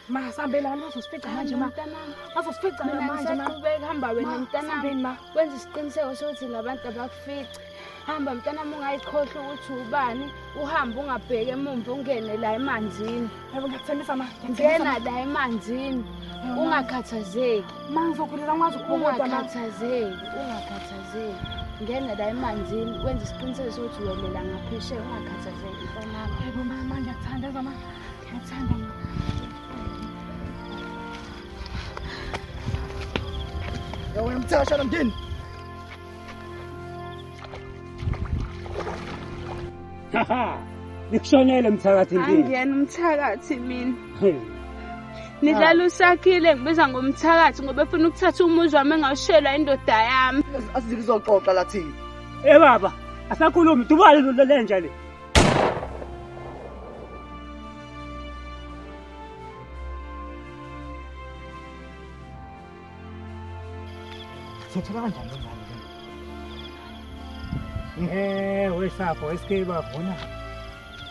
Ma sambelani uzosifica manje ma. Azosifica manje ma. Qhubeka hamba wena mntanami. Ma. Wenza isiqiniseko sokuthi labantu abakufici. Hamba mntanami ungayikhohlwa ukuthi ubani, uhambe ungabheke emuva ungene la emanzini. Yebo ngiyakuthembisa ma. Ngena la emanzini. Ungakhathazeki. Ma ngizokhulisa ngikwazi ukubona ma. Ungakhathazeki. Ngena la emanzini wenza isiqiniseko sokuthi uyelela ngaphesheya ungakhathazeki mntanami. Yebo ma ngiyakuthandeza ma. Ngiyakuthanda ma. Wena mthasha namndeni. Haha. Nikushonele mthakathi ndini. Angiyena umthakathi mina. Nidlala usakhile ngibiza ngomthakathi ngoba efuna ukuthatha umuzi wami engawushelwa indoda yami. Asizizoxoxa lathi. Baba, asakhulumi dubale lo lenja le. Sithola kanjani lo mali? Wesapho escape bavuna.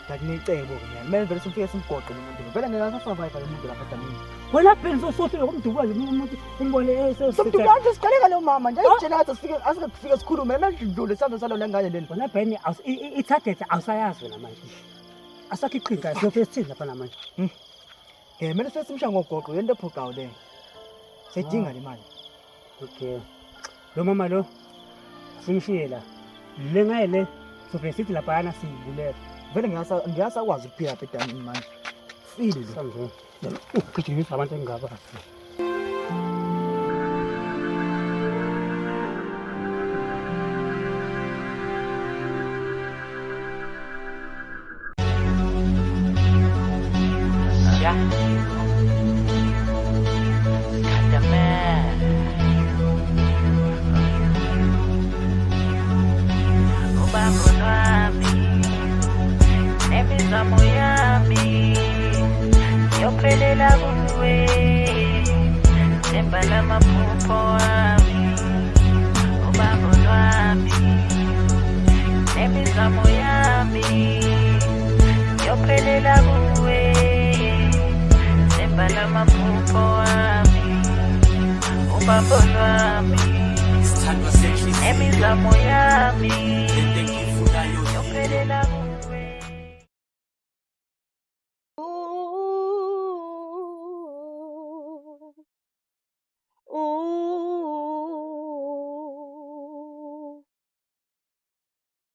Ngakunicebo ke mina. Manje vele sifike simgoqe lo muntu. Vele ngeke asasurvive lo muntu lapha damini. Wena phela sosofika kumdubale umuntu umbone Sokuthi kanti siqaleka lo mama nje ayitshela ukuthi asifike sikhulume manje ndlule sando salo lengane leni. Wena Benny i-target awusayazi wena manje. Asakho iqhinga siyofika sithini lapha namanje. Manje sesimsha ngogoqo yento ephoqayo le. Sedinga le mali. Okay. Lo mama lo simshiye la. Lengaye le sofika sithi lapha yana siyibulela. Vele ngiyasakwazi ukuphila apha edanini manje. File lo. Sanzo. Ukugijimisa abantu engaba.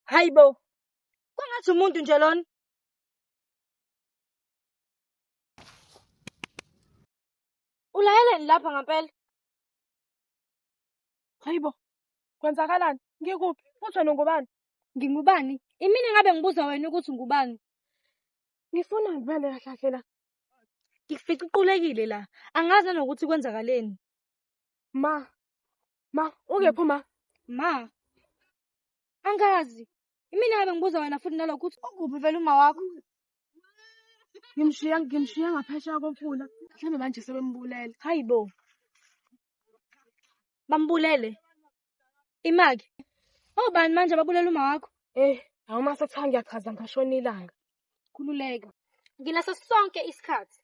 Hayibo. Kwangathi umuntu nje lona. Ulayeleni lapha ngempela? Hayibo. Kwenzakalani? Ngikuphi? Uthi wena ngubani? Ngingubani? Imini ngabe ngibuza wena ukuthi ngubani? Ngifuna ngivele kahle la. Ngifica iqulekile la. Angazi nokuthi kwenzakaleni. Ma, ungephi ma? Ma. Angazi. Imini ngabe ngibuza wena futhi nalokho ukuthi ukuphi vele uma wakho? Ngimshiya ngaphesheya komfula. Mhlawumbe manje sebembulela. Hayibo. Bambulele. Imaki. Obani manje babulela uma wakho? Awuma sekuthiwa ngiyachaza ngashona ilanga. Khululeka. Nginaso sonke isikhathi.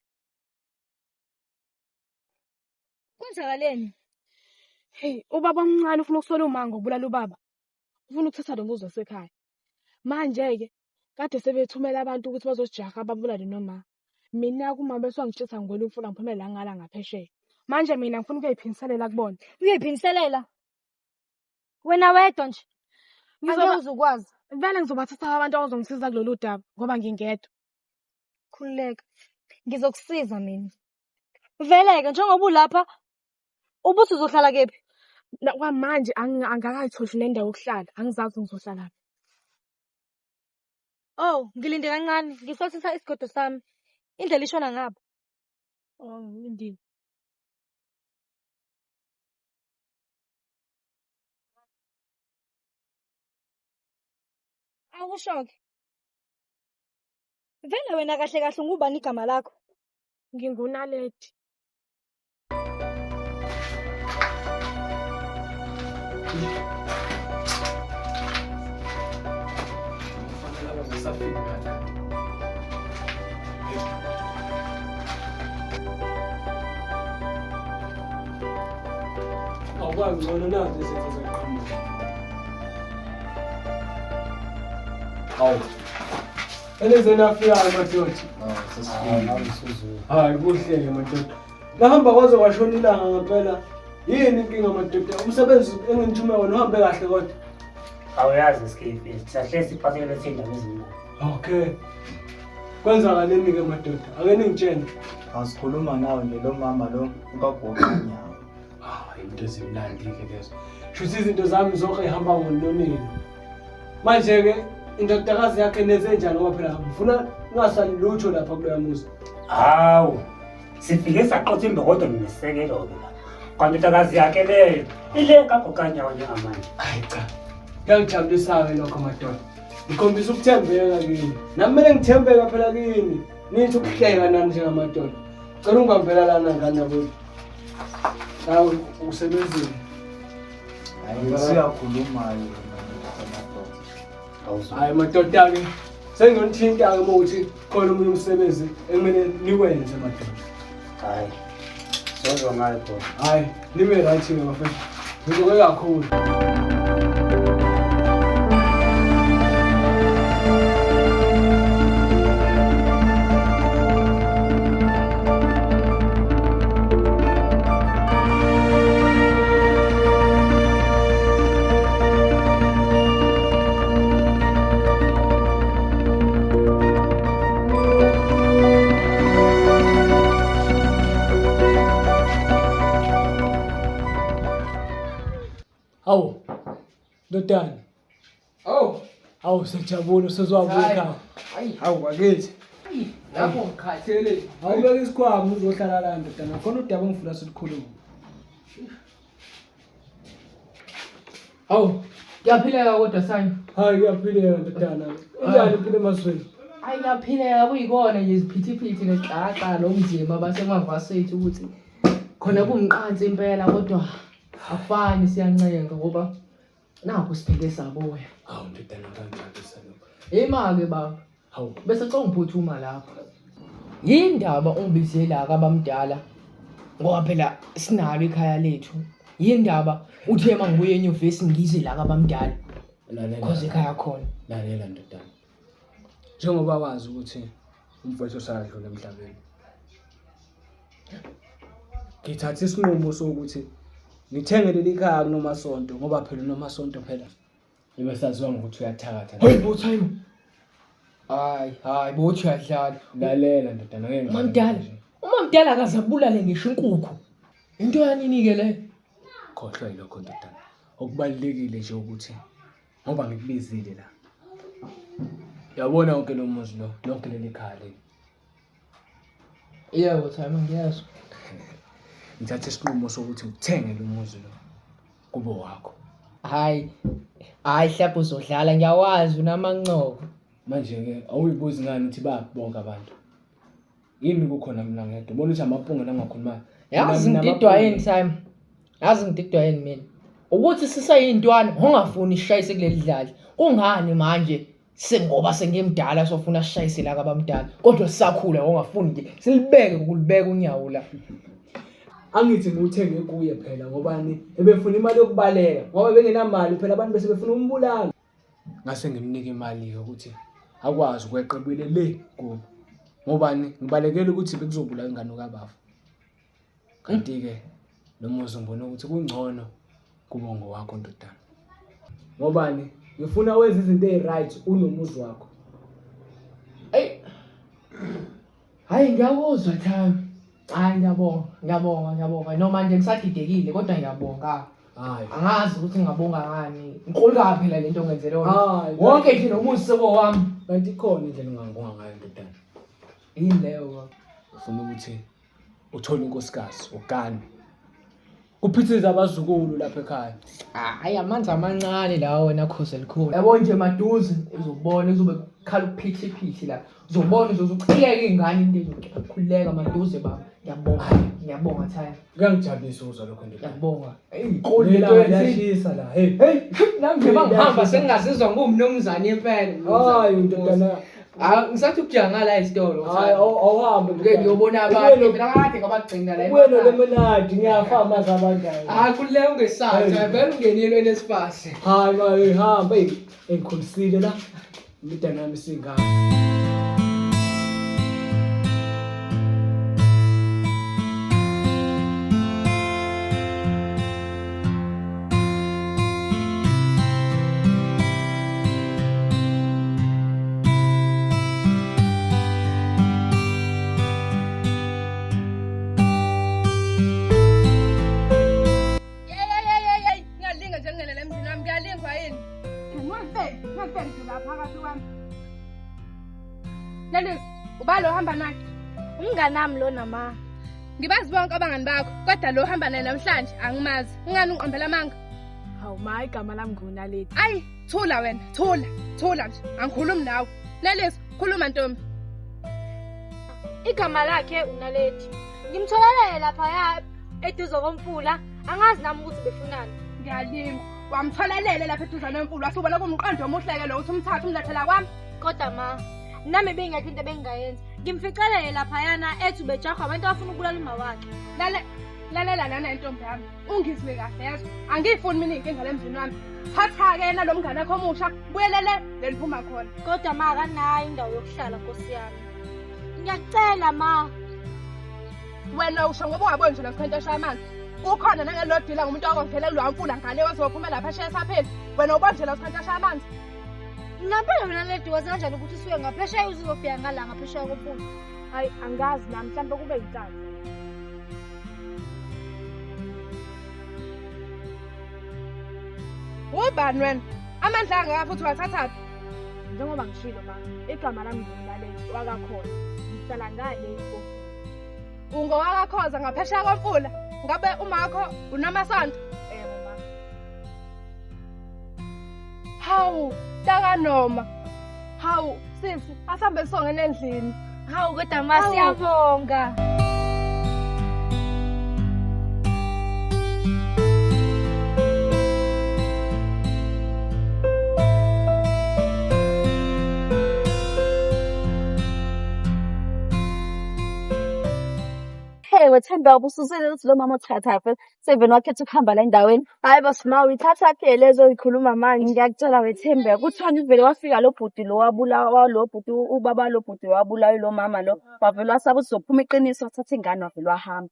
Kwenzakaleni? Hey, ubaba omncane ufuna ukusola umango ubulala ubaba. Ufuna ukuthatha lo muzi wasekhaya. Manje ke kade sebethumela abantu ukuthi bazosijaha babulale noma. Mina kuma bese wangitshitha ngwela umfula ngiphumela la ngala ngaphesheya. Manje mina ngifuna ukuyiphiniselela kubona. Uyiphiniselela? Wena wedwa nje. Ngizokwazi ukwazi. Vele ngizobathatha abantu abazongisiza kulolu daba ngoba ngingedwa. Khululeka. Ngizokusiza mina. Veleke njengoba ulapha ubuthi uzohlala kephi? Kwamanje angakayitholi nendawo yokuhlala. Angizazi ngizohlala. Oh, ngilinde kancane. Ngisosisa isigodo sami. Indlela ishona ngapha. Oh, indini. Awushoke. Vele wena kahle kahle ngubani igama lakho? Ngingunaledi. kwangcono nazo izinto zokuqhamuka. Hawu. Elizweni afikayo madoda. Hayi kuhle-ke madoda. Nahamba kwaze kwashona ilanga ngempela. Yini inkinga madoda? Umsebenzi engithume wona uhambe kahle kodwa. Awuyazi Skippy, sisahle siphathele izindaba eziningi. Okay. Kwenzakaleni-ke madoda? Ake ningitshene. Asikhuluma nawe nje lo mama lo ukagoqanyawo. Into ezimnandi-ke lezo. Shuthi izinto zami zonke ihamba ngononini. Manje-ke indodakazi yakhe nenze njani ngoba phela ngifuna ungasali lutho lapha kuloya muzi. Hawu, sifike saqotha imbokodo nesekelo-ke la. Kanti indodakazi yakhe leyo ile kagoqanyawo njengamanje. Hayi cha. Kuyangijabulisa-ke lokho madoda. Ngikhombisa ukuthembeka kini. Nami kumele ngithembeka phela kini. Nithi ukuhleka nani njengamadoda. Cela ungibambela lana ngane yakwethu. Hawu usebenzile. Hayi siyakhuluma-ke. Hayi madoda-ke. Senginonithinta-ke uma ukuthi khona omunye umsebenzi ekumele niwenze madoda. Hayi, sozwa ngayo khona. Hayi, nibe right-ke bafethu. Ngizokwe kakhulu. Awu, ndodana. Awu sejabule usezwabuka ekhaya. Hawu bakithi. Lapho ngikhathele. Awubeka isikhwama uzohlala la ndodana. Khona udaba ngifuna sikhulume. Hawu, kuyaphileka kodwa Sayo. Hayi kuyaphileka ndodana. Injani impilo emazweni? Hayi kuyaphileka kuyikona nje isiphithiphithi nexaxa lomzimba basemavasethu ukuthi khona kumqansi impela kodwa akufani siyancenga ngoba nakho sipheke saboya. Hawu ndodana kanjani salokho? Ima-ke baba. Hawu Bese xa ungiphuthuma lapho. Yindaba ongibizela kabamdala ngoba phela sinalo ikhaya lethu. Yindaba uthe mangibuye enyuvesi ngize la kabamdala. Cause ekhaya khona. Lalela ndodana. Njengoba wazi ukuthi umfowethu usadlula emhlabeni. Ngithatha isinqumo sokuthi ngithenge leli khaya kuNomasonto ngoba phela uNomasonto phela ebesaziwa ngokuthi uyathakatha. Hey Bothayimo. Hayi bothi uyadlala. Lalela ndodana ngeke Mamdala. Umamdala akazabulale ngisho inkukhu. Into yanini ke le? khohlwa yilokho ndodana. Okubalekile nje ukuthi ngoba ngikubizile la. Yabona wonke lo muzi lo, lonke leli khaya leli. Yebo Bothayimo ngiyazwa. Ngithatha isinqumo sokuthi ngithenge lo muzi lo kube wakho. Hayi hlapho uzodlala ngiyawazi unamancobo. Manje ke awuyibuzi ngani ukuthi babonke abantu. Yini kukhona mina ngedwa. Ubona ukuthi amapunga langakhuluma. Yazi ngididwa yini time. Yazi ngididwa yini mina. Ukuthi sisayintwana ungafuni ishayise kuleli dlala. Kungani manje sengoba sengimdala sofuna sishayise la kabamdala. Kodwa sisakhula ungafuni nje silibeke ukulibeka unyawo la. Angithi ngikuthenge kuye phela ngobani ebefuna imali yokubaleka ngoba bengenamali phela abantu bese befuna umbulala. Ngase ngimnika imali ukuthi akwazi ukweqebile le kubo. Ngobani ngibalekela ukuthi bekuzobulala ingane kaBafu. Kanti ke lo muzi ngibona ukuthi kungcono kubongo wakho ndodana. Ngobani ngifuna wenze izinto eziright unomuzi wakho. Hayi ngiyakuzwa time. Hayi ngiyabonga noma nje ngisadidekile kodwa ngiyabonga. Hayi Angazi ukuthi ngabonga ngani. Ngiqolika phela lento ngenzele yona. Wonke nje nomuzi sebo wami. kanti ikhona indlela ongangibonga ngayo ndodana. Yini leyo baba? Ufuna ukuthi uthole inkosikazi ugane. Kuphithiza abazukulu lapha ekhaya. Hayi amanzi amancane la wena khoze likhulu. Yabo nje maduze uzobona uzobe khala ukuphithiphithi la. Uzobona uzozuchileka ingane into ezokhuleka maduze baba. Ngiyabonga time. Kuyangijabulisa ukuzwa lokho ndodana. Ngiyabonga. Iqoli la yashisa la. Hey. Nami nje bangihamba sengingazizwa ngumnumzane impela. Hayi ndodana. Ngisathi ukujanga la isitolo. Hayi awuhambe Ngeke ngiyobona abantu phela kade ngabagcina la. Kuye nolemonade ngiyafa amazi abangayo. Kule ungesathi vele ungenile enesipasi. Hayi maye hamba engikhulisile la. Imidana yami singaka. Ngiyalinga nje ngene emzini wami ngiyalingwa yini? Ngifeni la phakathi kwami. Lalisi, ubalo hamba naye. Umngani nami lona ma. Ngibazi bonke abangani bakho, kodwa lo hamba naye namhlanje angimazi. Ungani ungiqambela amanga? Hawu ma, igama lami nguNaledi. Ayi, thula wena, thula nje. Angikhulumi nawe. Lalisi, khuluma Ntombi. Igama lakhe uNaledi. Ngimtholele lapha eduze komfula. Angazi nami ukuthi befunani. Ngiyalingwa. Wamtholelele lapha eduze nomfulu wasubona kumqondo omuhleke lo uthi umthatha umlathela kwami. Kodwa ma, nami bengekho into bengayenza. Ngimficelele lapha yana ethi bejaha abantu abafuna ukubulala uma wakhe. Lalela lana Ntombi yami. Ungizwe kahle yazo. Angifuni mina inkinga lemzini wami. Thatha ke yena lo mngane wakho omusha, buyelele leliphuma khona. Kodwa ma akanayo indawo yokuhlala Nkosi yami. Ngiyacela ma. Wena usho ngoba ungaboni nje lesikhwentesha amanzi. Ukhona nangelodila ngumuntu okongelela lwamfula ngale wazophuma lapha phesheya saphela. Wena ubona nje lesikhwentesha amanzi. Ngampela mina ledi wazi kanjani ukuthi usuke ngaphesheya uzofika ngala ngaphesheya komfula. Hayi angazi nami mhlawumbe kube yinkathi. Ubani wena? Amandla angaka futhi wathathaphi? Njengoba ngishilo ma, igama lami nguNaledi wakakhona. Ngihlala ngale ifo. Ungowakakhoza ngaphesheya komfula. Ngabe umakho unamasonto? Ma. Hawu, takanoma. Hawu, sisi, asambe songene endlini. Hawu kodwa ma siyabonga. Wethemba ubususele ukuthi lo mama othatha seveni wakhetha ukuhamba la endaweni. Hayi bosima uyithatha ke lezo ikhuluma manje. Ngiyakutshela wethemba kuthani vele wafika lo bhuti lo wabulawa lo bhuti ubaba lo bhuti wabulawa lo mama lo wavele wasaba ukuthi uzophuma iqiniso wathatha ingane wavele wahamba.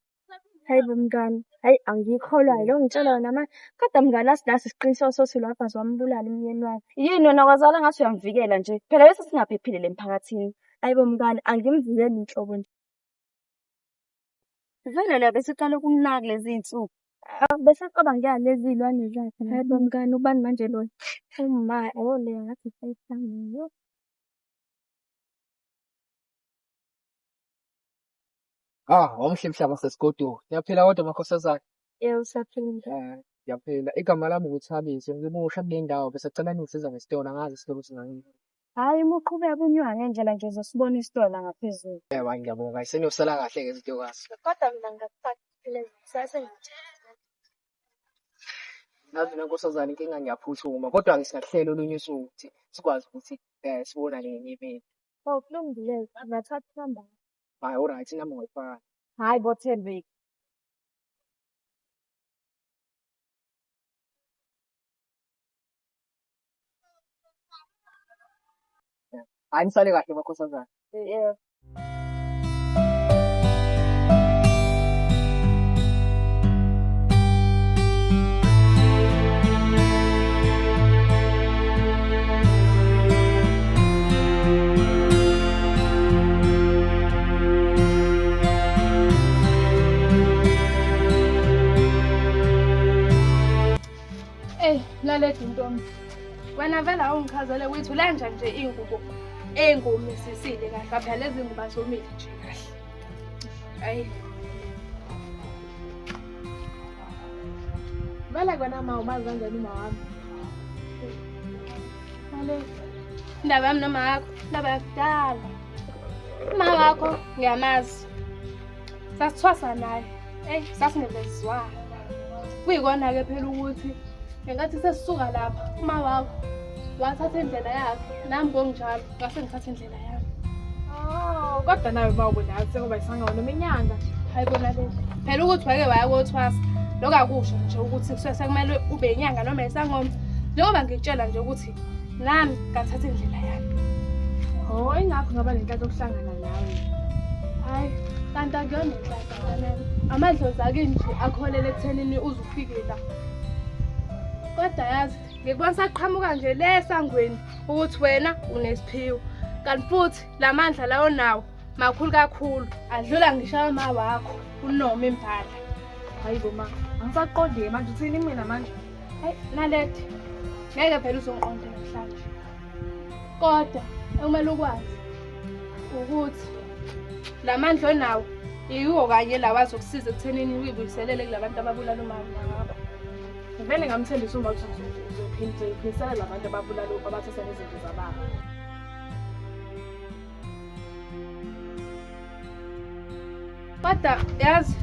Hayi bomngane, hayi angikholwa lo ngitshela wena manje. Kodwa mngane asinaso isiqiniseko sokuthi lo abhazi wambulala umyeni wakhe. Yini wena kwazala ngathi uyamvikela nje phela bese singaphephile le emphakathini. Hayi bomngane angimvikeli inhlobo nje. Vele la besiqala ukunaka lezi insuku. Bese qoba ngiyalezi ilwane zakhe. Hayi bomngane ubani manje lo? Uma ole ngathi sayithanga. Omhle mhlaba sesigodwa. Ngiyaphila kodwa makhosazana. Usaphila. Ngiyaphila. Igama lami nguThabiso. Ngimusha kule ndawo bese cela ningisiza ngesitolo angazi silo ukuthi ngani. Hayi uqhubeka unywa ngendlela nje uzosibona isitolo ngaphezulu. Ngiyabonga. Isenosala kahle ke izinto kazi. Kodwa mina ngakuphathele sase Nazi nankosazana inkinga ngiyaphuthuma kodwa ngisingahlelo olunye usuku ukuthi sikwazi ukuthi sibonane ngenye imini. kulungile ngathatha namba. Hayi alright inamba ngoyifaka. Hayi bothembe. Hayi nisale kahle makhosazana. Laledi Ntombi. Wena vele awungichazele ukuthi ulenja nje ingubo engomisisile kahle phela lezi ngubo zomile nje kahle. Hayi. Vele kona ma umazi kanjani uma wami? Indaba yami noma yakho, indaba yakudala. Uma wakho ngiyamazi. Sasithwasa naye. Sasingevezizwana. Kuyikona ke phela ukuthi ngenkathi sesisuka lapha uma wakho wathatha indlela yakhe nami ngonjalo ngase ngithatha indlela yami. Oh, kodwa nawe bawubona sekuba isangano noma inyanga. Hayi bona le phela ukuthi wake waya kothwasa lokho akusho nje ukuthi sekumele ube inyanga noma isangoma njengoba ngikutshela nje ukuthi nami ngathatha indlela yami. Oh, ingakho ngaba nenhlanhla yokuhlangana nawe. Hayi kanti akuyona inhlanhla kanene amadlozi akini nje akholele ekuthenini uze ufike la. Kodwa yazi ngikubona saqhamuka nje lesangweni ukuthi wena unesiphiwo kanti futhi lamandla lawo nawo makhulu kakhulu adlula ngisho ama wakho unoma impala. Hayi bo ma, angisaqondile manje uthini mina manje? Hayi nalethi ngeke phela uzongiqonda namhlanje. Kodwa ekumele ukwazi ukuthi lamandla onawo yiwo kanye lawa azokusiza ekuthenini uyibuyiselele kulabantu ababulala umama ngabo. Vele ngamthembisa uma ukuthi uzophinda labantu ababulala abathatha nezinto zababa. Kodwa yazi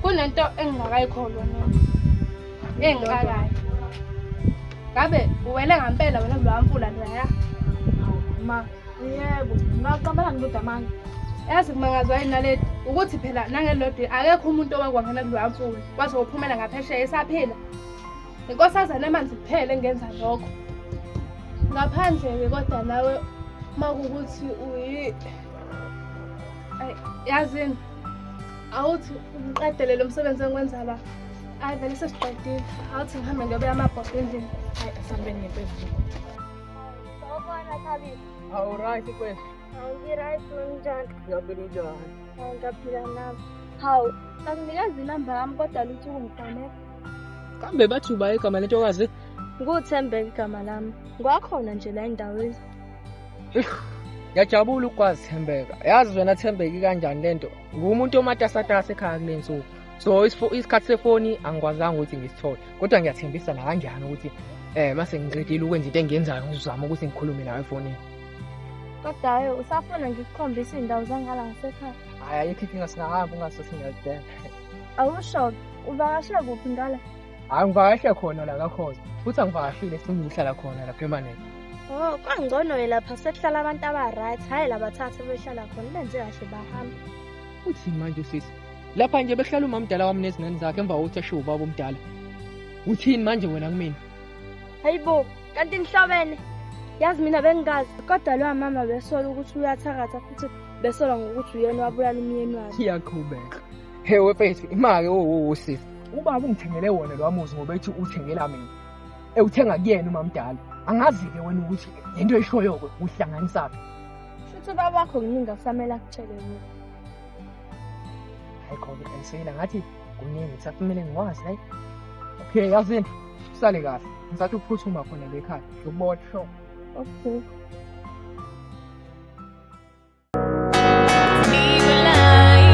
kunento engingakayikholwa mina engingakayo. Ngabe uwele ngempela wena kulowa mfula loya? Ma, yebo, ngaqabela ngibuda manje. Yazi kumangazwa yini nalethi ukuthi phela nangelodi akekho umuntu owakwangena kulowa mfula waze uphumela ngaphesheya esaphila. Inkosazana emanzi kuphela engenza lokho. Ngaphandle-ke kodwa nawe makukuthi yazini awuthi ngiqedele lo msebenzi engikwenza la. Hayi vele sesiqedile. Awuthi ngihambe ngiyobeya amabhokisi endlini. Hayi asambeni ngempela. Sawubona Thabile. Hawu right kwethu. Ngi-right njani? Ngiyaphila njani? Ngiyaphila nami. Hawu, anginikeza inamba yami kodwa lithi ungifonela. Kambe bathi uba igama lentokazi? NguThembeka igama lami. Ngwakhona nje la endaweni. Ngiyajabula ukwazi Thembeka. Yazi wena Thembeka kanjani lento? Ngumuntu omatasatasa ekhaya kule nsuku. So isikhathi sefoni angikwazanga ukuthi ngisithole. Kodwa ngiyathembisa la kanjani ukuthi mase ngiqedile ukwenza into engiyenzayo ngizama ukuthi ngikhulume nawe efonini. Kodwa usafuna ngikukhombisa indawo zangala ngasekhaya. Hayi ayikho inkinga singahamba ungasothi ngiyazidela. Awusho uvakashela kuphi ngala? Hayi ngivakashe khona la kaKhoza. Futhi angivakashile sengihlala khona la permanent. Oh, kwangcono lapha sekuhlala abantu aba-right, hayi labathathu behlala khona benze kahle bahamba. Uthini manje usisi? Lapha nje behlala umamdala wami nezingane zakhe emva kokuthi ashiye ubaba omdala. Uthini manje wena kumina? Hayibo, kanti nihlobene? Yazi mina bengazi kodwa lo mama besola ukuthi uyathakatha futhi besola ngokuthi uyena wabulala umyeni wakhe. Iyaqhubeka. Hewe mfethu, imake usisi. Ubaba ungithengele wona lo muzi ngoba ethi uthengela mina. Uthenga kuyena umamdala. Angazi-ke wena ukuthi lento eshoyo-ke uhlanganisa. Futhi ubaba wakho kuningi akusamele akutshele mina. Hayi khona ayisela ngathi kuningi kusakumele ngikwazi hayi. Okay yazini usale kahle. Ngisathi ukuphuthuma khona la ekhaya. Ngibona show. Okay.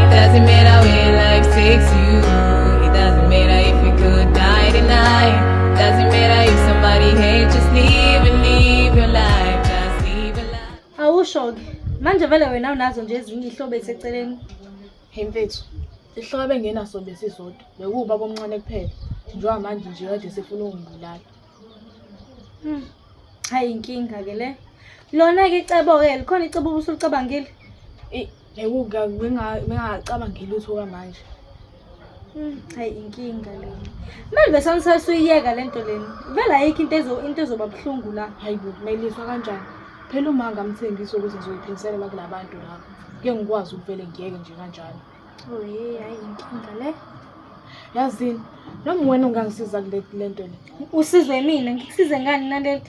Doesn't matter where life takes you. It doesn't matter if you could die tonight. Doesn't matter if somebody hates, just leave your life. Just leave your life. Awusho-ke manje vele wena unazo nje ezinye ihlobo eseceleni. Hey mfethu, ihlobo bengenaso besisodwa. Bekuba bomncane kuphela. Njengoba manje nje kade sefuna ukungibulala. Hayi inkinga-ke le. Lona-ke icebo-ke likhona icebo ubusulicabangile? Bekuka bengacabangeli lutho kwamanje. Hayi inkinga le. Manje bese nisasuyiyeka lento leni. Vele ayikho into ezoba buhlungu la. Hayi bo, meliswa kanjani? Phela uma ngamthembisa ukuthi ngizoyiphilisela la kulabantu la. Ngeke ngikwazi ukuvele ngiyeke nje kanjalo. Oh hayi inkinga le. Yazini, noma wena ungangisiza kule lento le. Usizwe mina, ngikusize ngani naleli?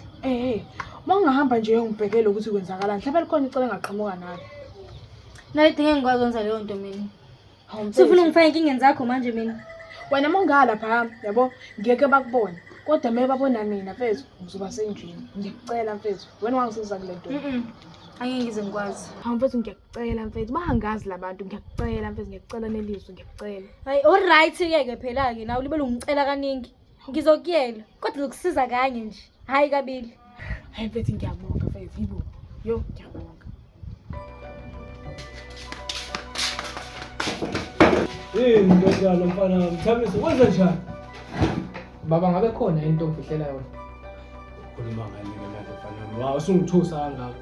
Uma ungahamba nje uyongibhekela ukuthi kwenzakalani, mhlawumbe likhona icebo engaqhamuka nalo. Nalethi ngeke ngikwazi ukwenza leyo nto mina. Sifuna ungifake enkingeni zakho manje mina. Wena uma ungala phaya, yabo, ngeke bakubone. Kodwa uma babona mina mfethu, ngizoba senjini. Ngikucela mfethu, wena ungangisiza kule nto. Angeke ngize ngikwazi. Hawu mfethu ngiyacela mfethu, bangazi labantu ngiyacela mfethu, ngiyacela nelizwe ngiyacela. Hayi alright-ke phela-ke nawe libele ungicela kaningi. Ngizokuyela, kodwa zokusiza kanye nje. Hayi kabili. Hayi mfethu ngiyabonga mfethu, yibo. Yo, ngiyabonga. Ngiyadala mfana, Mthambisi wenza njani? Baba ngabe khona into ongifihlela yona? Ukhuluma ngani-ke manje mfana? Wawu usungithusa kangaka.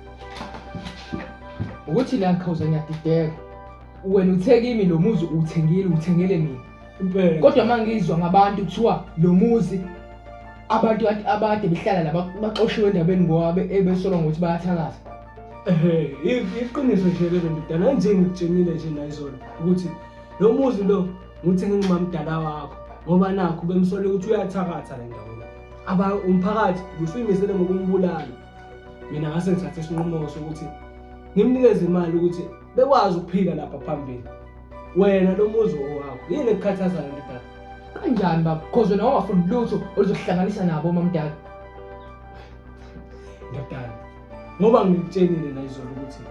Ukuthi la ngikhawuza ngiyadideka. Wena uthe kimi lo muzi uthengele mina. Impela. Kodwa mangizwa ngabantu kuthiwa lo muzi abantu abade behlala la baxoshiwe endabeni ngoba ebesolwa ngokuthi bayathakaza. Iqiniso nje lelo ndodana kanje ngikutshenile nje nayizolo ukuthi lo muzi lo ngithenge ngimamdala wakho ngoba nakho bemsole ukuthi uyathakatha le ndawo. Umphakathi usuyimisele ngokumbulala. Mina ngase ngithathe isinqumo sokuthi ngimnikeze imali ukuthi bekwazi ukuphila lapha phambili. Wena lo muzi owakho yini ekukhathazayo ndodana? Kanjani baba? Because wena ungafuni lutho oluzohlanganisa nabo mamdala. Ndodana, ngoba ngikutshenile nayizolo ukuthi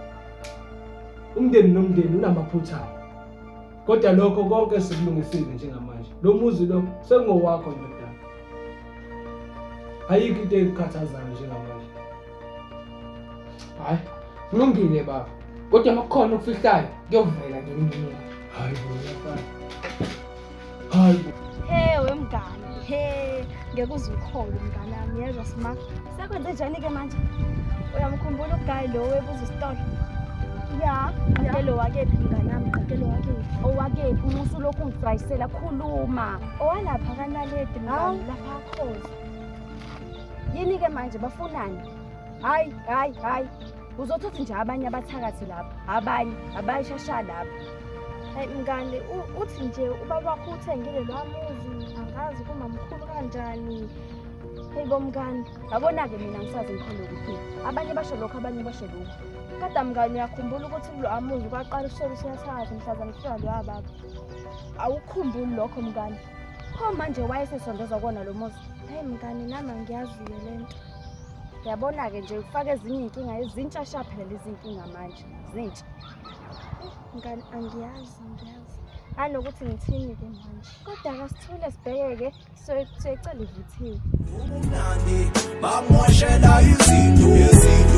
umndeni nomndeni unamaphutha. Kodwa lokho konke sikulungisile njengamanje. Lo muzi lo sengowakho ndodana. Ayikho into ekukhathazayo njengamanje. Hayi, kulungile baba. Kodwa makukhona okufihlayo kuyovela nje ngini. Hayi bo, hayi. Wemngane, ngeke uze ukhole mngane wami, yezwa Sima. Sekwenze njani-ke manje? Uyamkhumbula uGayi lo webuza isitolo? Ya, Qakelo wakephi mngane wami, Qakelo wakephi? Owakephi, umusu lokhu ungidrayisela, khuluma. Owalapha kaNaledi mngane, lapha Akhozi. Yini-ke manje, bafunani? Hayi. Uzothatha nje abanye abathakathi lapha, abanye shasha lapha. Hayi mngane, uthi nje ubaba wakho uthengile lo muzi, angazi kuma mkhulu kanjani. Hey bomngane, yabona-ke mina ngisazi ngikhona ukuphila. Abanye basho lokho, abanye basho lokho. Kodwa mngane uyakhumbula ukuthi lo amuzi kwaqala uSheri uyathakaza mhlazana kufika lo baba. Awukhumbuli lokho mngane. Pho manje wayesesondeza kona lo muzi. Hey mngane, nami ngiyazi-ke lento. Yabona-ke nje ufake ezinye inkinga ezintsha phela lezi inkinga manje zintsha. Mngane angiyazi. Anokuthi ngithini-ke manje. Kodwa akasithule sibheke-ke siyecela ivuthiwe. Bamoshela izinto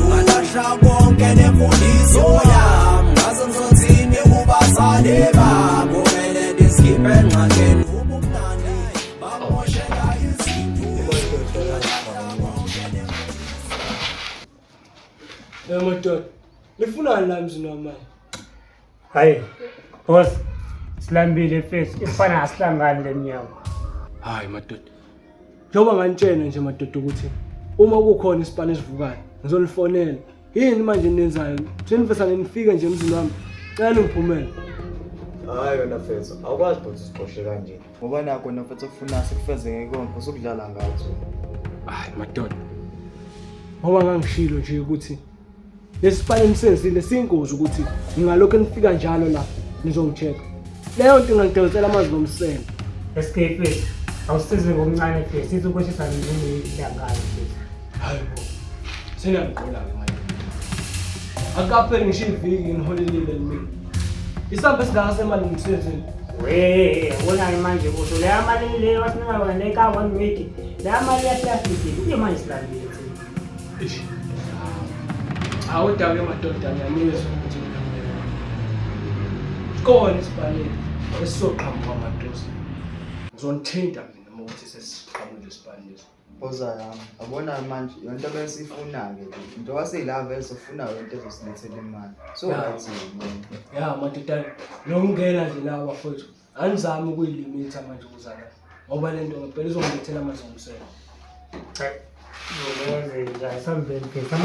ngalahla konke nemfundiso yami. Ngaze ngizothini kubazali babo kumele ndiskiphe engxakeni. Ubumnandi bamoshela izinto. Madoda, nifunani la mzini wamanje? Hayi, boss, silambile face, ifana asihlangani leminyaka. Hayi madoda. Njoba nganitshena nje madoda ukuthi uma kukhona isipani esivukayo, ngizolifonela. Yini manje nenzayo? Senifisa nifike nje emzini wami. Cela ngiphumele. Hayi wena mfethu, awukwazi ukuthi siqoshe kanje. Ngoba nakho nafethu ufuna sikufezeke konke usukudlala ngathi. Hayi madoda. Ngoba ngangishilo nje ukuthi lesipani emsenzile singozi ukuthi ngingalokho nifika njalo la nizongicheck. Leyo nto ingangidonsela amazi ngomsele. Escape awusize ngomncane face, sithi ukwehlisa ngizingidlangayo face. Hayibo. Sengiyaqiqola-ke manje. Akapheli ngisho iviki ngiholelile mina. Isamba singaka semali ngimsenzile. Yabona manje kusho leya mali leyo wasinika wena leka 1 week. Leya mali yasiyafike. Kuye manje silambile thina. Awudawe madoda ngiyanizwa ukuthi khona isipani esizoqhamuka amadosi. Ngizonithinta mina uma ukuthi sesiqhamule isipani leso. Boza yami, abona manje yonto besifuna-ke into waseyilava esofuna yonto ezosilethela imali. So ngathi ya madoda nokungena nje la bafowethu. Anizami ukuyilimita manje ukuzala. Ngoba lento ngempela izongilethela amazi ngomsele.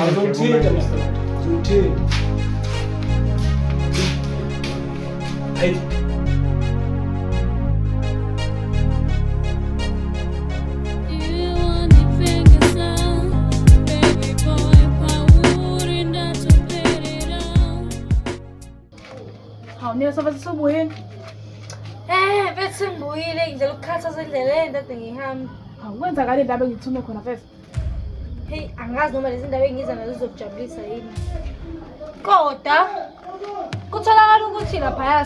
Azongithinta azongithinta. Hey. Niyo sobe sisubuyini. Bese ngibuyile ngidlela ukukhathaza endleleni kade ngihamba. Awukwenzakala indaba engithume khona first. Hey, angazi noma lezi ndawo engiza nazo zizokujabulisa yini. Kodwa kutholakala ukuthi lapha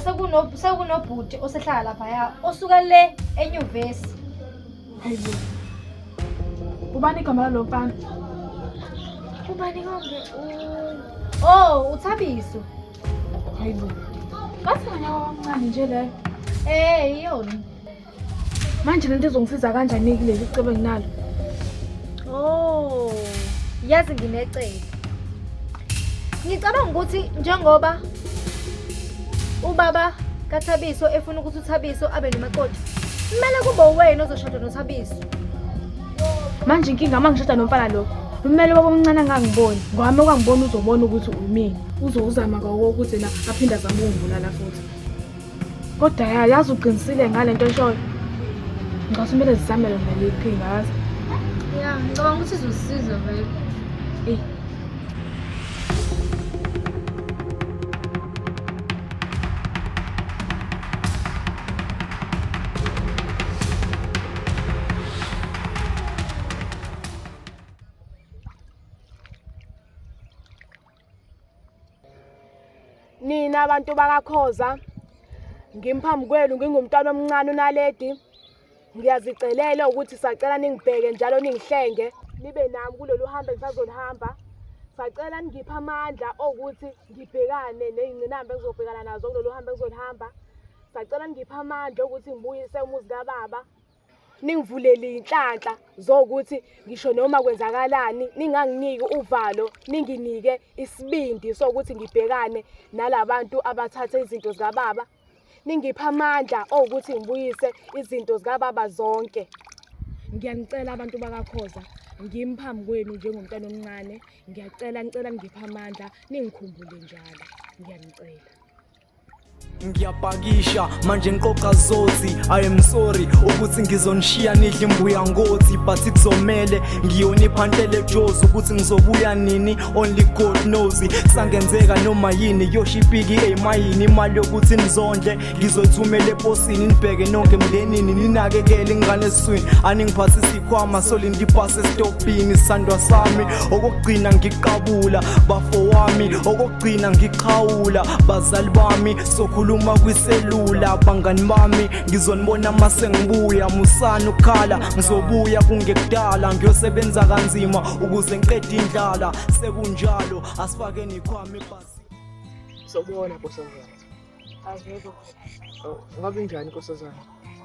sekunobhuti osehlala lapha osuka le enyuvesi. Hayibo. Ubani igama lalo mfana? Ubani konke? Uthabiso. Hayibo. Basifanya omncane nje le. Iyona. Manje lento izongisiza kanjani kuleli cebo enginalo? yazi nginecele. Ngicabanga ukuthi njengoba ubaba kaThabiso efuna ukuthi uThabiso abe nomakoti, kumele kube wena ozoshada noThabiso. Manje inkinga mangishada nomfana lo. Kumele ubaba omncane angangiboni. Ngwami okwangibona uzobona ukuthi umini. Uzozama ngawo ukuthi na aphinda zamungula futhi. Kodwa yazi uqinisile ngalento eshoyo. Ngasimele zisamele nale iqhinga yazi. Ya, ngicabanga ukuthi izosiza vele. Nina abantu bakakhoza ngimphambi kwenu ngingumntwana omncane uNaledi ngiyazicelela ukuthi sacela ningibheke njalo ningihlenge nibe nami kulolu hambo engisazolihamba sacela ningiphe amandla ukuthi ngibhekane nezingcinamba engizobhekana nazo kulolu hambo engizolihamba sacela ningiphe amandla ukuthi ngibuyise umuzi kaBaba ningivulele inhlanhla zokuthi ngisho noma kwenzakalani ninganginiki uvalo ninginike isibindi sokuthi ngibhekane nalabantu abathatha izinto zikaBaba ningiphe amandla ukuthi ngibuyise izinto zikaBaba zonke. Ngiyanicela abantu bakakhoza ngimphambi kwenu njengomntwana omncane ngicela ngiphe amandla ningikhumbule njalo ngiyanicela. Ngiyapakisha manje ngiqoqa zozi I am sorry ukuthi ngizonishiya nidle imbuya ngothi but kuzomele ngiyonipha ntele Jozi ukuthi ngizobuya nini only God knows sangenzeka noma yini yoshipiki emayini imali yokuthi nizondle ngizothumela eposini nibheke nonke emndenini ninakekele ingane eswini aningiphathisa ikhwama solindi pass estopini sandwa sami okugcina ngiqabula bafo wami okugcina ngiqhawula bazali bami sokhuluma kwiselula abangani bami ngizonibona mase ngibuya musana ukhala ngizobuya kungekudala ngiyosebenza kanzima ukuze ngiqede indlala sekunjalo asifakeni ikhwama ebhasi. Sawubona nkosazana. Ayebo. Ngabe njani nkosazana?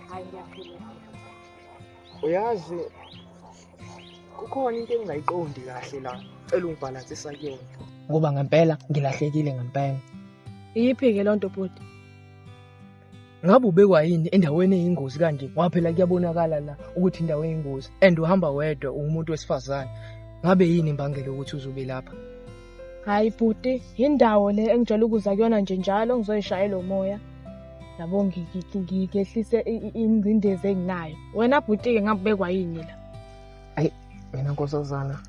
Hayi ngiyaphila. Uyazi kukhona into engingayiqondi kahle la elungibhalansisa kuyona. Ngoba ngempela ngilahlekile ngempela. Iyiphi-ke loo nto bhuti? Ngabe ubekwa yini endaweni eyingozi kanje? Waphela kuyabonakala la ukuthi indawo eyingozi and uhamba wedwa umuntu wesifazane. Ngabe yini imbangela ukuthi uzobe lapha? Hayi bhuti, indawo le engijwayele ukuza kuyona nje njalo ngizoyishayela umoya. Yabo ngigehlise ingcindezi enginayo. Wena bhuti-ke ngabe ubekwa yini la? Ayi mina nkosazana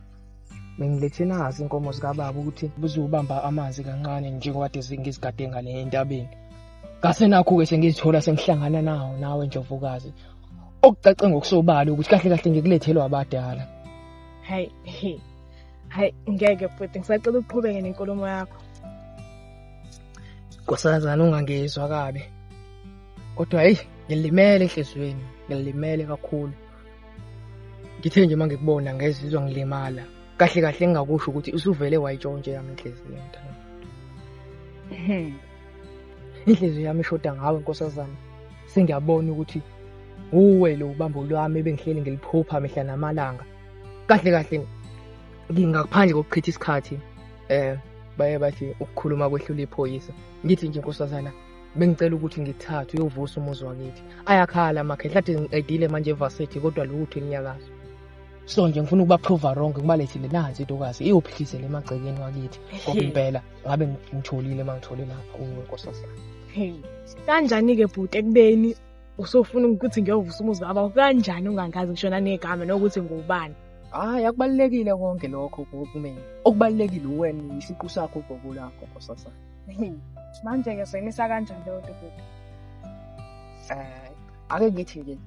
bengilethe nazi inkomo zikaBaba ukuthi buzobamba amanzi kancane njengoba kade ngizigade ngale entabeni. Ngase nakho-ke sengizithola sengihlangana nawe Ndlovukazi. Okucace ngokusobala ukuthi kahle kahle ngikulethelwa abadala. Hayi ngeke bhuti ngisacela uqhubeke nenkulumo yakho. Nkosazana ungangezwa kabi. Kodwa hey ngilimele enhlizweni, ngilimele kakhulu. Ngithe nje mangikubona ngezizwa ngilimala. Kahle kahle ngingakusho ukuthi usuvele wayitshontshe yami inhliziyo yami. Inhliziyo yami ishoda ngawe nkosazana. Sengiyabona ukuthi uwe lo ubambo lwami bengihleli ngiliphupha mihla namalanga. Kahle kahle ngingaphandle kokuchitha isikhathi baye bathi ukukhuluma kwehlula iphoyisa. Ngithi nje nkosazana bengicela ukuthi ngithathe uyovusa umuzi wakithi. Ayakhala amakhehla athi ngiqedile manje evarsity kodwa lutho enyakazo. So nje ngifuna ukuba prove wrong ngibalethile nansi intokazi iyophikisela emagcekeni wakithi. Ngoba impela ngabe ngitholile mangithole lapha unkosazana. Kanjani-ke bhuti ekubeni usofuna ukuthi ngiyovusa umuzi baba kanjani ungangazi ngishona negama nokuthi ngubani? Hayi akubalekile konke lokho kumina. Okubalekile wena isiqu sakho ubhobo lakho nkosazana. Manje-ke soyimisa kanjani leyo nto bhuti? Ake ngithi nje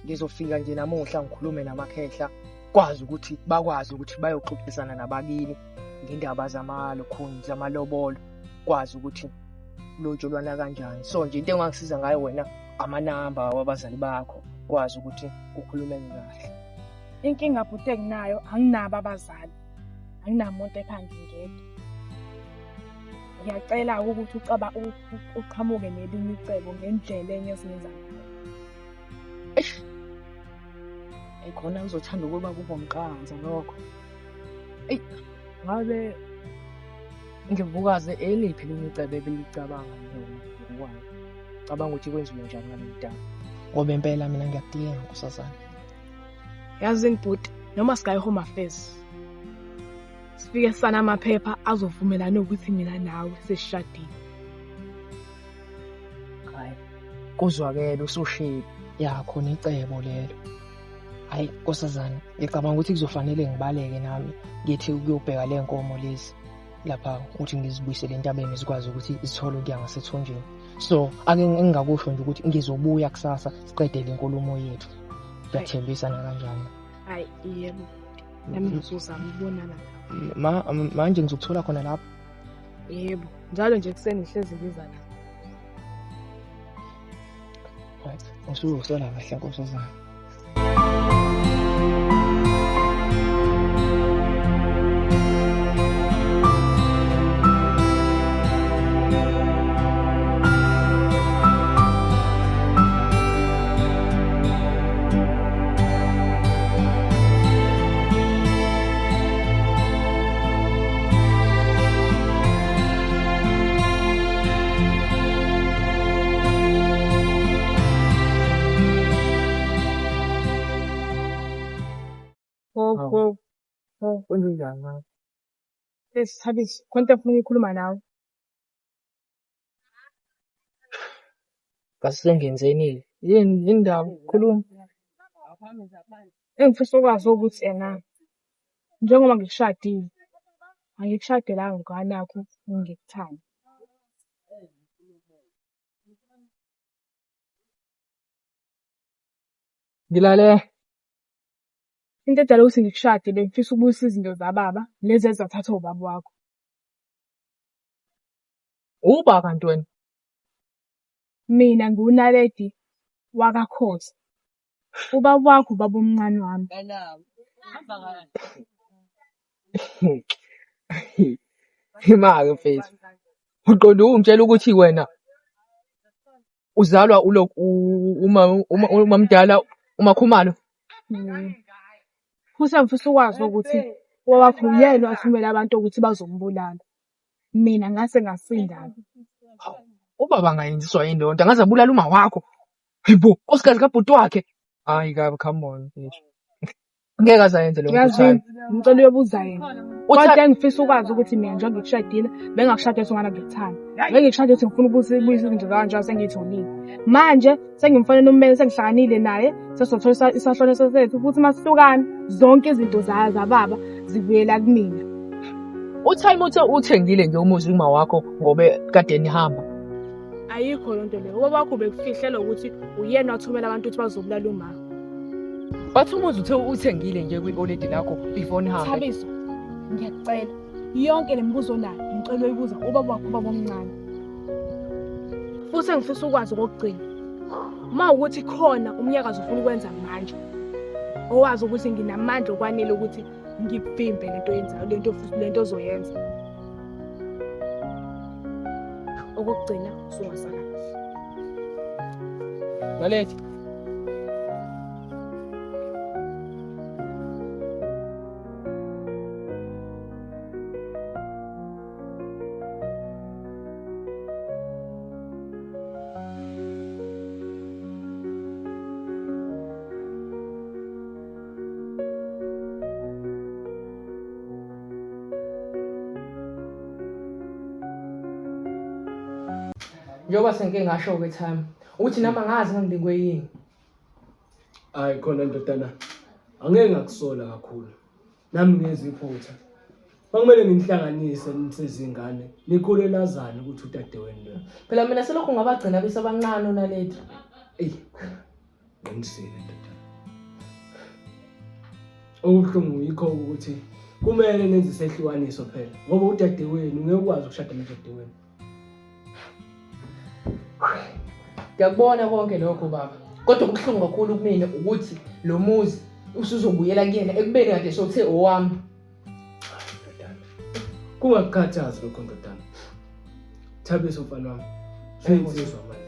ngizofika nje namuhla ngikhulume namakhehla kwazi ukuthi bakwazi ukuthi bayoxoxisana nabakini ngendaba zamalokhuni zamalobolo kwazi ukuthi lotsholwana kanjani. So nje into engangisiza ngayo wena amanamba wabazali bakho kwazi ukuthi ukhulumeke kahle. Inkinga bhuti enginayo anginabo abazali. Anginamuntu ekhaya ngingedwa. Ngiyacela ukuthi uqhamuke nelinye icebo ngendlela enye esenza ngayo. Ekhona ngizothanda ukuba kube umqanza lokho. Ngabe Ndlovukazi eliphi elinye icebo ebelicabanga noma ngokwayo? Cabanga ukuthi kwenziwe njani ngale mdala? Ngoba impela mina ngiyakudinga nkosazana. Yazi ngibhuti, noma sikayi home affairs. Sifike sana amaphepha azovumelana ukuthi mina nawe sesishadile. Hayi. Kuzwakela usushilo. Ya khona icebo lelo. Hayi nkosazana, ngicabanga ukuthi kuzofanele ngibaleke nami ngithi ukuyobheka le nkomo lezi lapha ukuthi ngizibuyisele entabeni zikwazi ukuthi izithole ukuya ngasethonjeni. So ake ngingakusho nje ukuthi ngizobuya kusasa siqede le nkulumo yethu. Ngiyathembisa na kanjani? Hayi yebo. Nami ngizozama ukubonana nawe. Manje ngizokuthola khona lapho. Yebo, njalo nje kuseni ngihlezi ngiza la. Right. Usuzosola kahle nkosazana. Kwenze njani ngawe? Thabisi, khona ufuna ukukhuluma nawe. Ngasengenzeni. Yini indaba? Khuluma. Engifisa ukwazi ukuthi njengoba ngikushadile, angikushadela nganakho ngikuthanda. Ngilale. Into edala ukuthi ngikushadile ngifisa ukubuyisa izinto zababa lezi ezathathwa ubaba wakho. Uba kanti wena? Mina ngiwunaledi wakakhoza. Ubaba wakho ubaba omncane wami. Imake mfethu. Uqonda ungitshela ukuthi wena uzalwa uma mdala umakhumalo. Futhi ngifisa ukwazi ukuthi wakho uyena wathumela abantu ukuthi bazombulala. Mina ngase ngasinda. Ubaba angayenziswa yini lonto? Angaze abulala uma wakho. Hayibo, osikazi kabhuti wakhe. Hayi kabi, come on mfethu. Ngeke azayenze lo muntu Yazi, ngicela uyobuza yena. Kodwa ngifisa ukwazi ukuthi mina njengoba ngikushadile, bengikushadile singana ngikuthanda. Bengikushadile ukuthi ngifuna ukubuyisa izinto kanjalo sengitholile. Manje sengimfanele ummeli sengihlakanile naye, sesizothola isahlonelo sethu futhi masihlukana zonke izinto zababa zibuyela kumina. Uthime uthengile nje umuzi uma wakho ngobe kade nihamba. Ayikho lonto leyo. Ubaba wakho bekufihlela ukuthi uyena wathumela abantu ukuthi bazobulala umama. Bathi umuzi uthengile nje kwi-oledi lakho before nihambe. Thabiso, ngiyacela. Yonke lemibuzo nayo ngicela uyibuza ubaba wakho ubaba omncane. Futhi ngifisa ukwazi okugcina. Ma ukuthi khona umnyakazo ufuna ukwenza manje. Owazi ukuthi nginamandla okwanele ukuthi ngikuvimbe lento yenzayo, lento ozoyenza. Okugcina usungasala. Lalethi. Njoba senke ngasho ke time ukuthi nama ngazi ngidikwe yini. Hayi khona ndodana. Angeke ngakusola kakhulu. Nami ngeziphutha. Bakumele ngimhlanganise nisezingane. Nikhule lazana ukuthi udadewenu lo. Phela mina selokhu ngabagcina bese abancane onalethu. Ngisile ndodana. Okuhlungu yikho ukuthi kumele nenze isehlukaniso phela ngoba udadewenu ngeke ukwazi ukushada nodadewenu. Ngiyakubona konke lokho baba. Kodwa kubuhlungu kakhulu kumina ukuthi lo muzi usuzobuyela kuyena ekubeni kade sothe owami. Kungakukhathazi lokho ndodana. Thabiso mfana wami. Senziswa manje.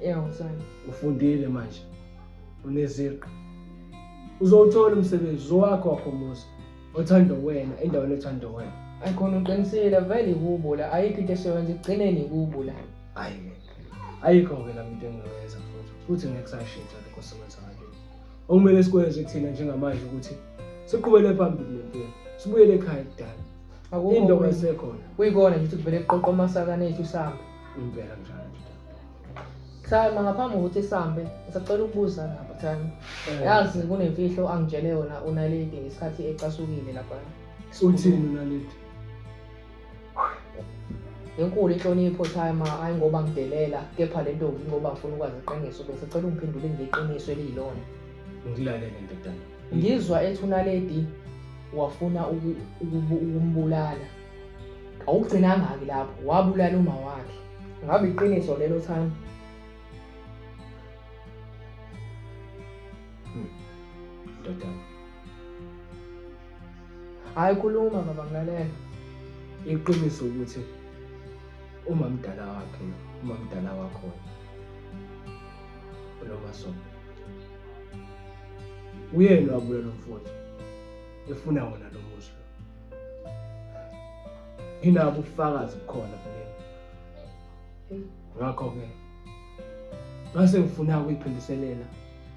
Yebo msana. Ufundile manje. Uneziqu. Uzothola umsebenzi wakho wakhomuzi. othanda wena endaweni ethanda wena. Ayikhona uqinisile vele kubo la ayikho into esiyoyenza ekugcineni kubo la. Hayi ayikho-ke la into engiyoyenza futhi ngeke sashintsha lokho sekwenzakalile. Okumele sikwenze thina njengamanje ukuthi siqhubele phambili nempilo sibuyele ekhaya kudala. Into esekhona kuyikona nje ukuthi kuvele kuqoqo amasakane ethu sambe impela njalo. Time ngaphambi kokuthi sihambe ngisacela ukubuza lapha Time. Yazi kunemfihlo angitshele yona uNaledi ngesikhathi ecasukile lapha. Uthini uNaledi? Enkulu inhlonipho Time hayi ngoba ngidelela kepha le ntombi ngoba ngifuna ukwazi iqiniso bese cela ungiphendule ngeqiniso eliyilona. Ngilalele ndodana. Ngizwa ethi uNaledi wafuna ukumbulala. Awugcinanga lapho wabulala uma wakhe. Ngabe iqiniso lelo Time? Ndodana. Hayi khuluma baba ngilalela. Iqiniso ukuthi uma mdala wakho uNomasonto uyena wabulala umfowethu efuna wona lo muzi. Inabo ubufakazi bukhona kimi. Ngakho-ke ngase ngifuna ukuyiphindiselela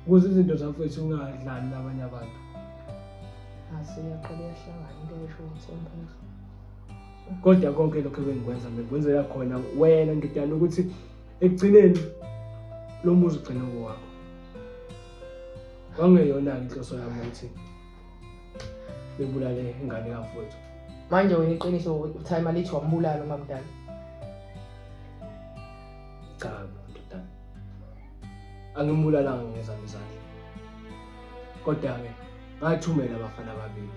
ukuze izinto zafethu ungadlali nabanye abantu. Asiyaqala yahlangana into esho ukuthi Kodwa konke lokho ebengikwenza ngikwenzela khona wena ngidala ukuthi ekugcineni lo muzi ugcine ngowakho. Wangeyona inhloso yami ukuthi bebulale ingane yafowethu. Manje wena iqiniso Time alithi wambulala uma mdala. Cha ndodana. Angimbulalanga ngezami izandla. Kodwa-ke ngathumela abafana ababili.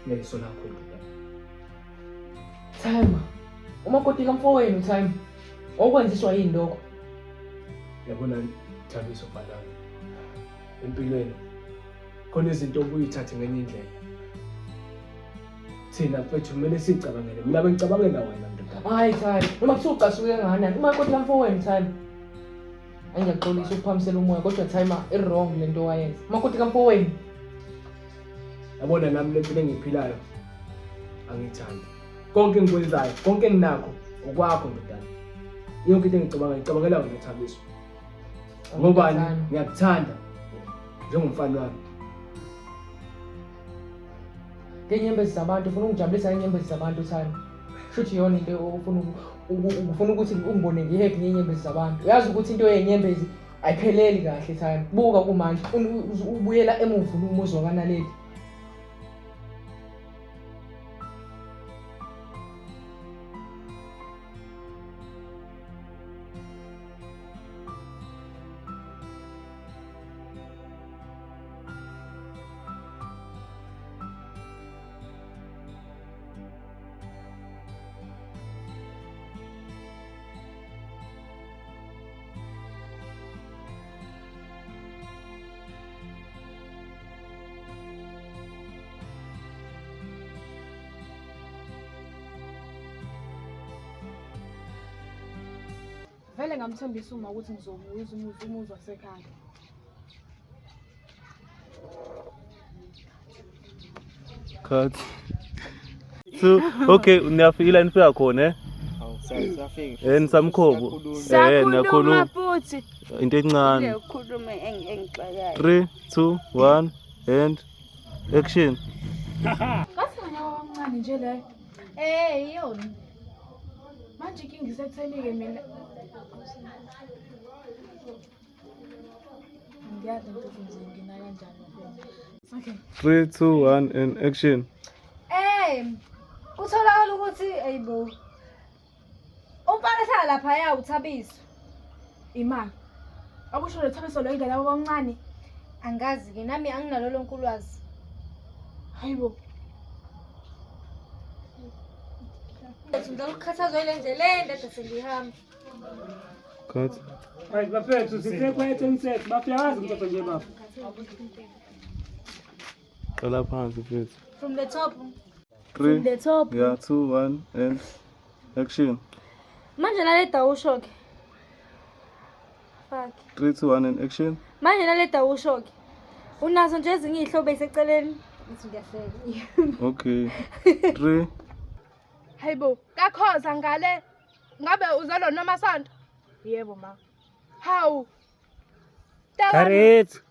Leso lakho ndodana. Time. Umakoti kamfowenu Time. Okwenziswa yini lokho? Yabona Thabiso Falana. Empilweni khona izinto obuyithathe ngenye indlela. Thina mfethu kumele sicabangele. Mina bengicabangela wena ndodana. Hayi Time. Noma kuthiwa uqasuke ngani? Umakoti kamfowenu Time. Angiyaxolisa ukuphamisela umoya kodwa Time i-wrong lento wayenza. Umakoti kamfowenu. Yabona nami lempilo engiphilayo angithandi. Konke engikwenzayo, konke enginakho okwakho ndodana. Yonke into ngicabangela wena Thabiso. Ngoba ngiyakuthanda njengomfana wami. Ngenyembezi zabantu ufuna ungijabulisa ngenyembezi zabantu Time. Futhi yona into ufuna ukuthi ungibone ngihappy ngenyembezi zabantu. Uyazi ukuthi into yenyembezi ayipheleli kahle Time. Buka kumanje ubuyela emuva umuzi wakanaleli. Vele ngamthembisa uma ukuthi ngizobuza umuzi wasekhaya. Cut. So, okay, niyafika nifika khona eh? Siyafika. Nisamkhobo. Sakhuluma futhi. Into encane. Ukhulume engixakayo. 3 2 1 and action. Kasinganya wabamncane nje le. Yona. Manje inkingi isekuthenike mina. Ngiyazi ukuthi ngizongena kanjani mfowethu. Okay. 3 2 1 and action. Utholakala ukuthi ayibo. Umfana ehlala lapha ya uThabiso. Imali. Akusho le Thabiso lo indlela wabamncane. Angazi ke nami anginalo lonke ulwazi. Hayibo. Ngizokukhathazwa ile ndlela ende bese ngihamba. Cut. Right, bafethu sithe kwethu umthetho bafiyazi umthetho nje bafo. Qala phansi mfethu. From the top. 3 the top. Yeah, 2 1 and action. Manje naleta usho ke. Fuck. 3 2 1 and action. Manje naleta usho ke. Unazo nje ezinye iy'hlobo ey'seceleni. Ngithi ngiyahleka. Okay. 3. Hayibo, kakhoza ngale. Ngabe uzalwa noMasonto? Yebo ma. Hawu. Karet.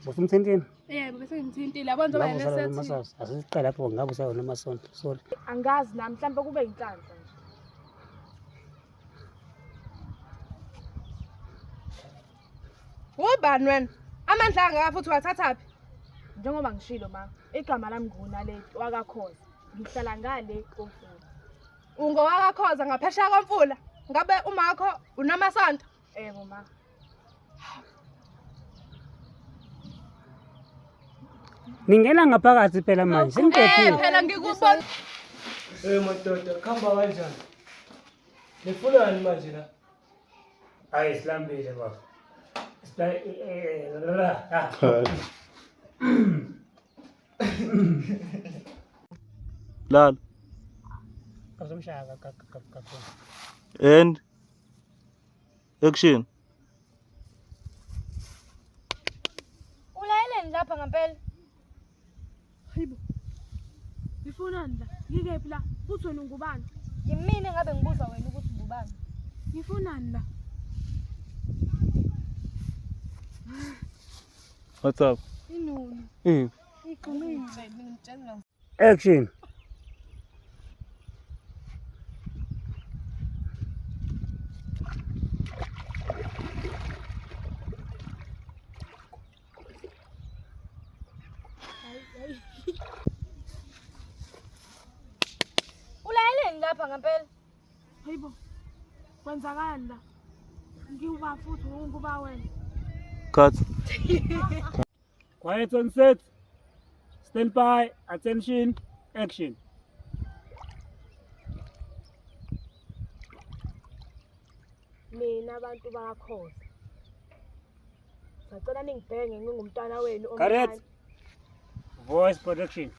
Busumthintini. Yebo bese ngimthintile yabona njengoba yena sethi. Asicela lapho ngabe usayona amasonto. Sorry. Angazi nami mhlawumbe kube inhlanhla nje. Ubani wena? Amandla angaka futhi wathathaphi? Njengoba ngishilo ma, igama lami nguNaledi wakakhoza. Ngihlala ngale komfula. Ungowakakhoza ngaphesheya komfula. Ngabe umakho uNamasonto? Yebo ma. Ningena ngaphakathi phela manje. Sengiphephile. Phela ngikubona. Madoda, khamba kanjani? Nifunani manje la? Hayi silambile baba. Lala. Kasumshaka And action. Ulayeleni lapha ngempela. Hayibo. Ngifunani la? Ngikephi la? Futhi wena ungubani? Yimina engabe ngibuza wena ukuthi ngubani. Ngifunani la? What's up? Inuni. Iqinile ngitshela. Action. Ulayeleni lapha ngempela. Hayibo. Kwenzakani la? Ngiuba futhi unguba wena. Cut. Quiet on set. Stand by. Attention. Action. Mina abantu bakhoza. Sacela ningibhenge ngingumntwana wenu Correct. Voice production.